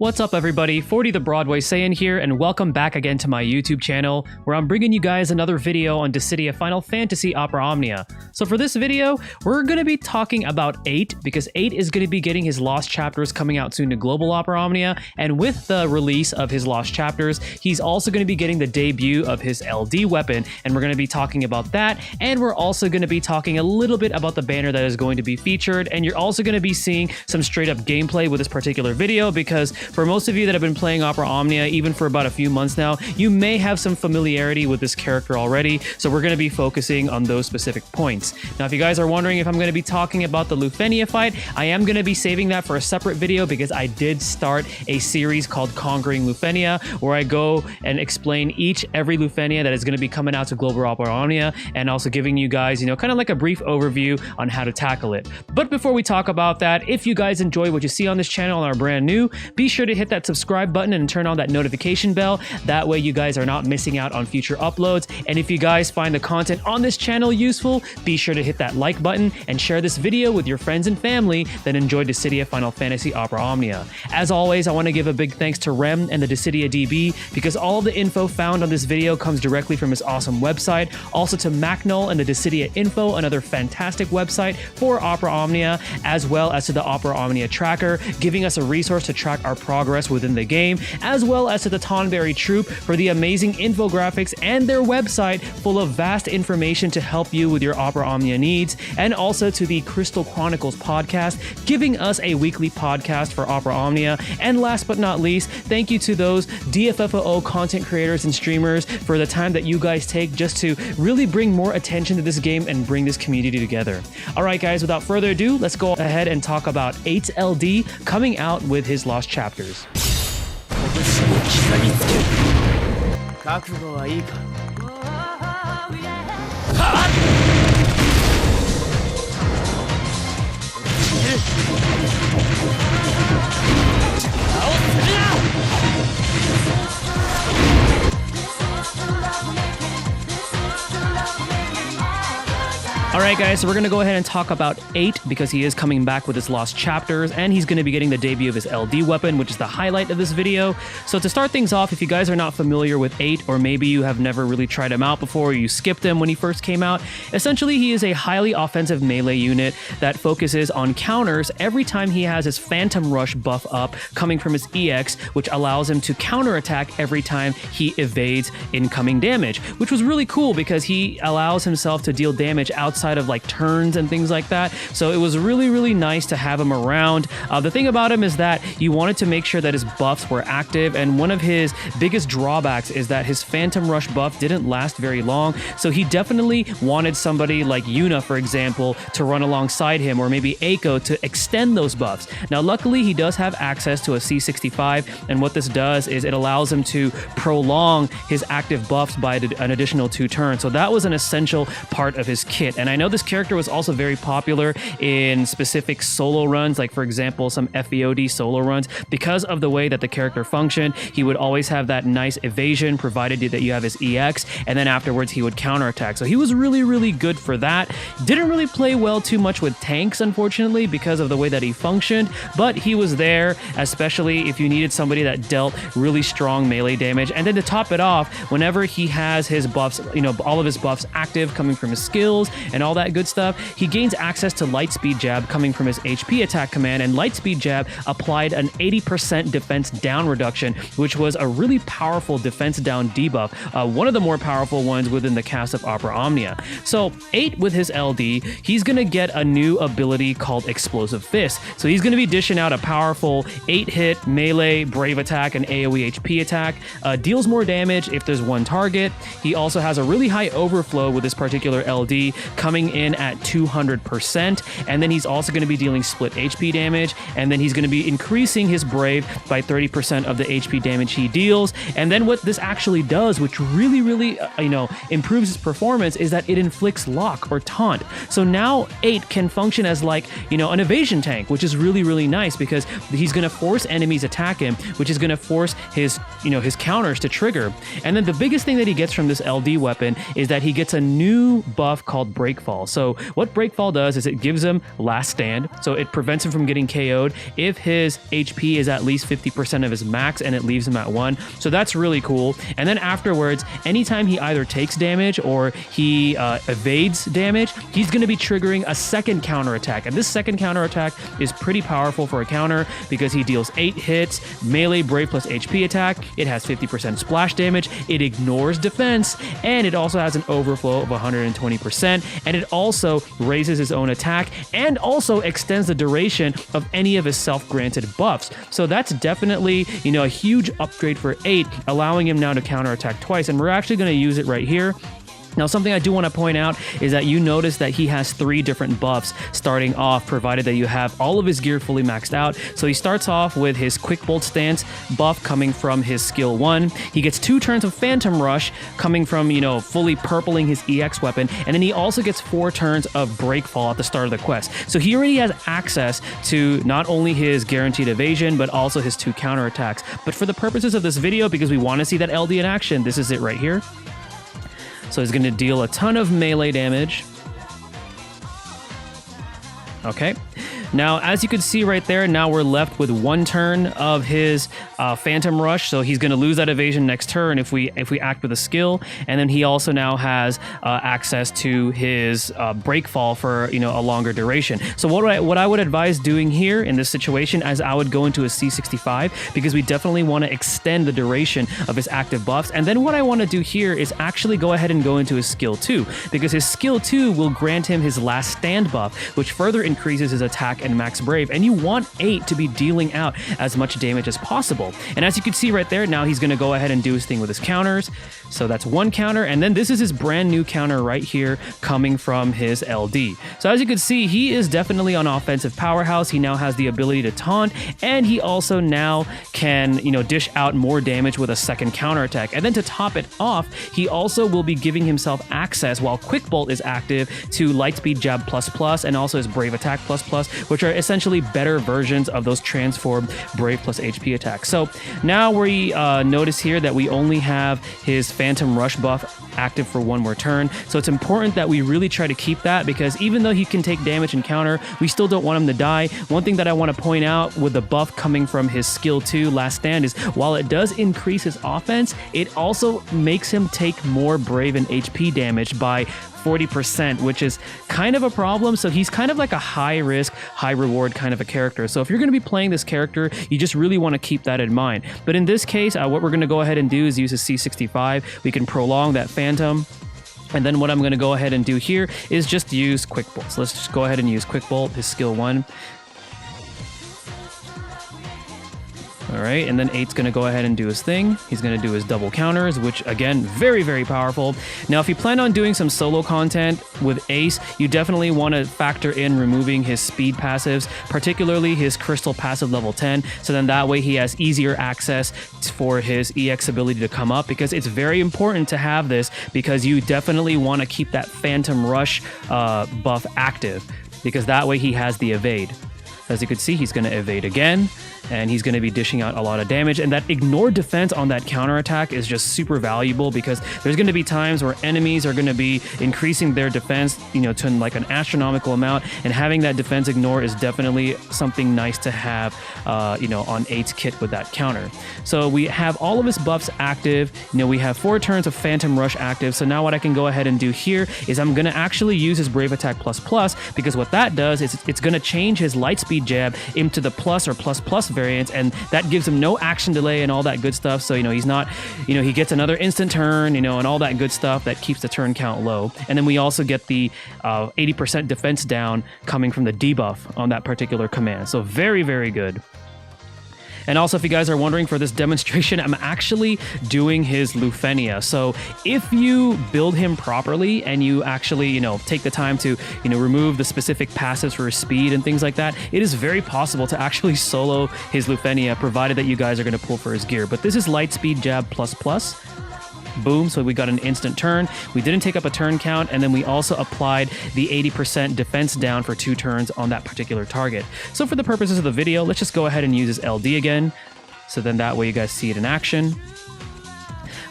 What's up everybody, 40 the Broadway Saiyan here, and welcome back again to my YouTube channel, where I'm bringing you guys another video on Dissidia Final Fantasy Opera Omnia. So for this video, we're going to be talking about 8, because 8 is going to be getting his Lost Chapters coming out soon to Global Opera Omnia, and with the release of his Lost Chapters, he's also going to be getting the debut of his LD weapon, and we're going to be talking about that, and we're also going to be talking a little bit about the banner that is going to be featured, and you're also going to be seeing some straight up gameplay with this particular video, because for most of you that have been playing Opera Omnia, even for about a few months now, you may have some familiarity with this character already, so we're going to be focusing on those specific points. Now, if you guys are wondering if I'm going to be talking about the Lufenia fight, I am going to be saving that for a separate video because I did start a series called Conquering Lufenia, where I go and explain every Lufenia that is going to be coming out to Global Opera Omnia, and also giving you guys, kind of like a brief overview on how to tackle it. But before we talk about that, if you guys enjoy what you see on this channel and are brand new, be sure to hit that subscribe button and turn on that notification bell. That way you guys are not missing out on future uploads. And if you guys find the content on this channel useful, be sure to hit that like button and share this video with your friends and family that enjoy Dissidia Final Fantasy Opera Omnia. As always, I want to give a big thanks to Rem and the Dissidia DB, because all the info found on this video comes directly from his awesome website. Also to Macnol and the Dissidia Info, another fantastic website for Opera Omnia, as well as to the Opera Omnia Tracker, giving us a resource to track our progress within the game, as well as to the Tonberry Troop for the amazing infographics and their website full of vast information to help you with your Opera Omnia needs, and also to the Crystal Chronicles podcast, giving us a weekly podcast for Opera Omnia. And last but not least, thank you to those DFFOO content creators and streamers for the time that you guys take just to really bring more attention to this game and bring this community together. Alright guys, without further ado, let's go ahead and talk about 8's LD coming out with his Lost Chapters. Alright guys, so we're going to go ahead and talk about 8 because he is coming back with his Lost Chapters, and he's going to be getting the debut of his LD weapon, which is the highlight of this video. So to start things off, if you guys are not familiar with 8, or maybe you have never really tried him out before, or you skipped him when he first came out, essentially he is a highly offensive melee unit that focuses on counters every time he has his Phantom Rush buff up coming from his EX, which allows him to counterattack every time he evades incoming damage, which was really cool because he allows himself to deal damage outside of like turns and things like that. So it was really nice to have him around. The thing about him is that you wanted to make sure that his buffs were active, and one of his biggest drawbacks is that his Phantom Rush buff didn't last very long. So he definitely wanted somebody like Yuna, for example, to run alongside him, or maybe Eiko to extend those buffs. Now luckily he does have access to a C65, and what this does is it allows him to prolong his active buffs by an additional 2 turns. So that was an essential part of his kit. And I know this character was also very popular in specific solo runs, like for example some FEOD solo runs, because of the way that the character functioned. He would always have that nice evasion provided that you have his EX, and then afterwards he would counterattack. So he was really good for that. Didn't really play well too much with tanks, unfortunately, because of the way that he functioned, but he was there, especially if you needed somebody that dealt really strong melee damage. And then to top it off, whenever he has his buffs, all of his buffs active coming from his skills and all that good stuff, he gains access to Lightspeed Jab coming from his HP attack command, and Lightspeed Jab applied an 80% defense down reduction, which was a really powerful defense down debuff, one of the more powerful ones within the cast of Opera Omnia. So 8 with his LD, he's going to get a new ability called Explosive Fist. So he's going to be dishing out a powerful 8-hit melee, brave attack, and AoE HP attack, deals more damage if there's one target. He also has a really high overflow with this particular LD, coming in at 200%, and then he's also going to be dealing split HP damage, and then he's going to be increasing his brave by 30% of the HP damage he deals. And then what this actually does, which really improves his performance, is that it inflicts lock or taunt. So now 8 can function as like an evasion tank, which is really nice, because he's going to force enemies attack him, which is going to force his his counters to trigger. And then the biggest thing that he gets from this LD weapon is that he gets a new buff called Break Breakfall. So what Breakfall does is it gives him last stand, so it prevents him from getting KO'd if his HP is at least 50% of his max, and it leaves him at 1. So that's really cool. And then afterwards, anytime he either takes damage or he evades damage, he's going to be triggering a second counterattack. And this second counterattack is pretty powerful for a counter because he deals 8 hits, melee, brave plus HP attack. It has 50% splash damage. It ignores defense, and it also has an overflow of 120%. And it also raises his own attack and also extends the duration of any of his self-granted buffs. So that's definitely, a huge upgrade for 8, allowing him now to counterattack twice. And we're actually going to use it right here. Now, something I do want to point out is that you notice that he has 3 different buffs starting off, provided that you have all of his gear fully maxed out. So he starts off with his Quick Bolt Stance buff coming from his skill 1. He gets 2 turns of Phantom Rush coming from, fully purpling his EX weapon. And then he also gets 4 turns of Breakfall at the start of the quest. So he already has access to not only his guaranteed evasion, but also his 2 counterattacks. But for the purposes of this video, because we want to see that LD in action, this is it right here. So he's going to deal a ton of melee damage. Okay. Now, as you can see right there, now we're left with 1 turn of his Phantom Rush. So he's going to lose that evasion next turn if we act with a skill. And then he also now has access to his Breakfall for a longer duration. So what I would advise doing here in this situation is I would go into a C65, because we definitely want to extend the duration of his active buffs. And then what I want to do here is actually go ahead and go into his skill 2, because his skill 2 will grant him his last stand buff, which further increases his attack and max brave, and you want 8 to be dealing out as much damage as possible. And as you can see right there, now he's going to go ahead and do his thing with his counters. So that's 1 counter, and then this is his brand new counter right here coming from his LD. So as you can see, he is definitely an offensive powerhouse. He now has the ability to taunt, and he also now can, dish out more damage with a second counterattack. And then to top it off, he also will be giving himself access while Quick Bolt is active to Lightspeed Jab ++ and also his Brave Attack ++, which are essentially better versions of those transformed Brave plus HP attacks. So now we notice here that we only have his Phantom Rush buff active for 1 more turn. So it's important that we really try to keep that, because even though he can take damage and counter, we still don't want him to die. One thing that I want to point out with the buff coming from his skill 2 Last Stand is while it does increase his offense, it also makes him take more Brave and HP damage by 40%, which is kind of a problem. So he's kind of like a high risk, high reward kind of a character. So if you're going to be playing this character, you just really want to keep that in mind. But in this case, what we're going to go ahead and do is use a C65. We can prolong that Phantom. And then what I'm going to go ahead and do here is just use Quick Bolt. So let's just go ahead and use Quick Bolt, his skill 1. All right, and then 8's going to go ahead and do his thing. He's going to do his double counters, which again, very, very powerful. Now, if you plan on doing some solo content with Ace, you definitely want to factor in removing his speed passives, particularly his Crystal passive level 10. So then that way he has easier access for his EX ability to come up, because it's very important to have this, because you definitely want to keep that Phantom Rush buff active, because that way he has the evade. As you can see, he's going to evade again, and he's going to be dishing out a lot of damage. And that ignore defense on that counterattack is just super valuable, because there's going to be times where enemies are going to be increasing their defense, to like an astronomical amount, and having that defense ignore is definitely something nice to have, on 8's kit with that counter. So we have all of his buffs active. We have 4 turns of Phantom Rush active. So now what I can go ahead and do here is I'm going to actually use his Brave Attack ++, because what that does is it's going to change his Lightspeed Jab into the plus or plus variants, and that gives him no action delay and all that good stuff. So he's not, he gets another instant turn, and all that good stuff that keeps the turn count low. And then we also get the 80% defense down coming from the debuff on that particular command. So very, very good. And also, if you guys are wondering, for this demonstration, I'm actually doing his Lufenia. So if you build him properly and you actually, take the time to, remove the specific passives for his speed and things like that, it is very possible to actually solo his Lufenia, provided that you guys are going to pull for his gear. But this is Lightspeed Jab ++. Boom, so we got an instant turn. We didn't take up a turn count, and then we also applied the 80% defense down for 2 turns on that particular target. So for the purposes of the video, let's just go ahead and use his LD again. So then that way you guys see it in action.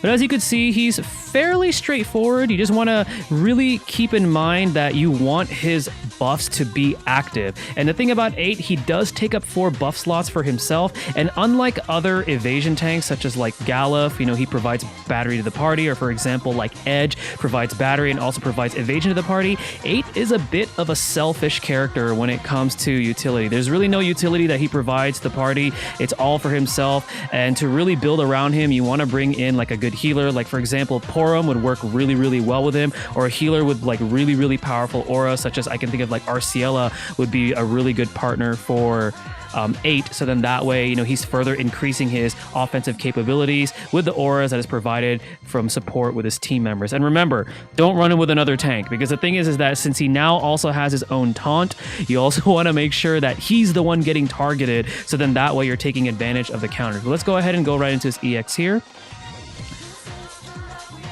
But as you can see, he's fairly straightforward. You just want to really keep in mind that you want his buffs to be active. And the thing about 8, he does take up 4 buff slots for himself. And unlike other evasion tanks, such as like Galuf, you know, he provides battery to the party, or for example, like Edge provides battery and also provides evasion to the party, 8 is a bit of a selfish character when it comes to utility. There's really no utility that he provides the party. It's all for himself. And to really build around him, you want to bring in like a good healer. Like for example, Porum would work really, really well with him, or a healer with like really, really powerful aura, such as I can think of like Arciela would be a really good partner for 8. So then that way, you know, he's further increasing his offensive capabilities with the auras that is provided from support with his team members. And remember, don't run him with another tank, because the thing is that since he now also has his own taunt, you also want to make sure that he's the one getting targeted. So then that way you're taking advantage of the counter. So let's go ahead and go right into his EX here.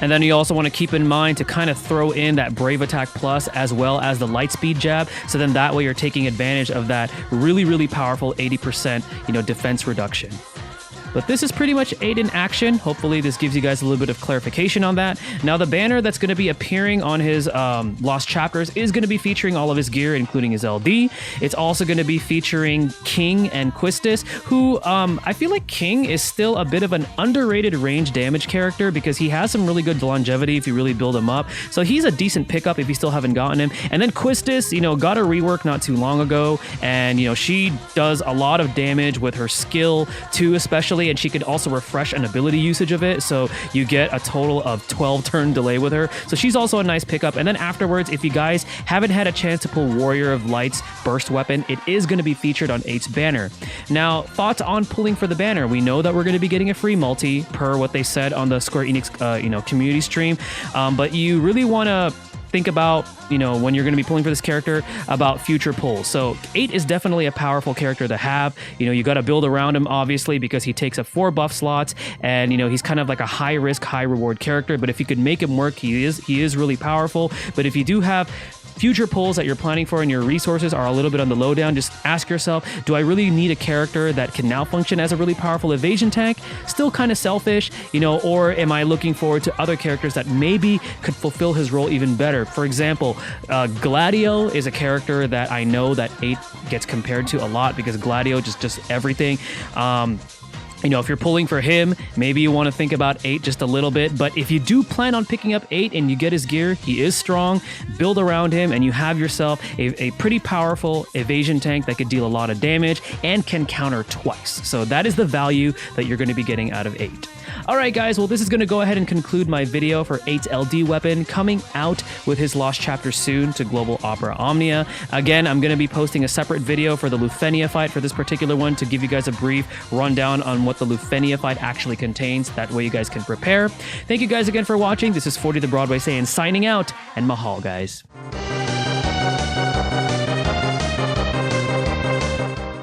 And then you also want to keep in mind to kind of throw in that Brave Attack Plus as well as the Light Speed Jab. So then that way you're taking advantage of that really, really powerful 80%, you know, defense reduction. But this is pretty much 8 in action. Hopefully this gives you guys a little bit of clarification on that. Now the banner that's going to be appearing on his Lost Chapters is going to be featuring all of his gear, including his LD. It's also going to be featuring King and Quistis, who I feel like King is still a bit of an underrated range damage character, because he has some really good longevity if you really build him up. So he's a decent pickup if you still haven't gotten him. And then Quistis, you know, got a rework not too long ago, and you know, she does a lot of damage with her skill too, especially, and she could also refresh an ability usage of it, so you get a total of 12 turn delay with her. So she's also a nice pickup. And then afterwards, if you guys haven't had a chance to pull Warrior of Light's burst weapon, it is going to be featured on 8's banner. Now, thoughts on pulling for the banner? We know that we're going to be getting a free multi per what they said on the Square Enix you know, community stream, but you really want to think about, you know, when you're going to be pulling for this character, about future pulls. So 8 is definitely a powerful character to have. You know, you got to build around him, obviously, because he takes up 4 buff slots, and you know, he's kind of like a high risk, high reward character. But if you could make him work, he is really powerful. But if you do have future pulls that you're planning for and your resources are a little bit on the lowdown, just ask yourself, do I really need a character that can now function as a really powerful evasion tank? Still kind of selfish, you know, or am I looking forward to other characters that maybe could fulfill his role even better? For example, Gladio is a character that I know that 8 gets compared to a lot, because Gladio just does everything. You know, if you're pulling for him, maybe you want to think about 8 just a little bit. But if you do plan on picking up 8 and you get his gear, he is strong, build around him, and you have yourself a pretty powerful evasion tank that could deal a lot of damage and can counter twice. So that is the value that you're going to be getting out of 8. Alright guys, well this is going to go ahead and conclude my video for 8's LD weapon, coming out with his Lost Chapter soon to Global Opera Omnia. Again, I'm going to be posting a separate video for the Lufenia fight for this particular one, to give you guys a brief rundown on what the Lufenia fight actually contains. That way you guys can prepare. Thank you guys again for watching. This is 40 the Broadway Saiyan signing out, and mahal guys.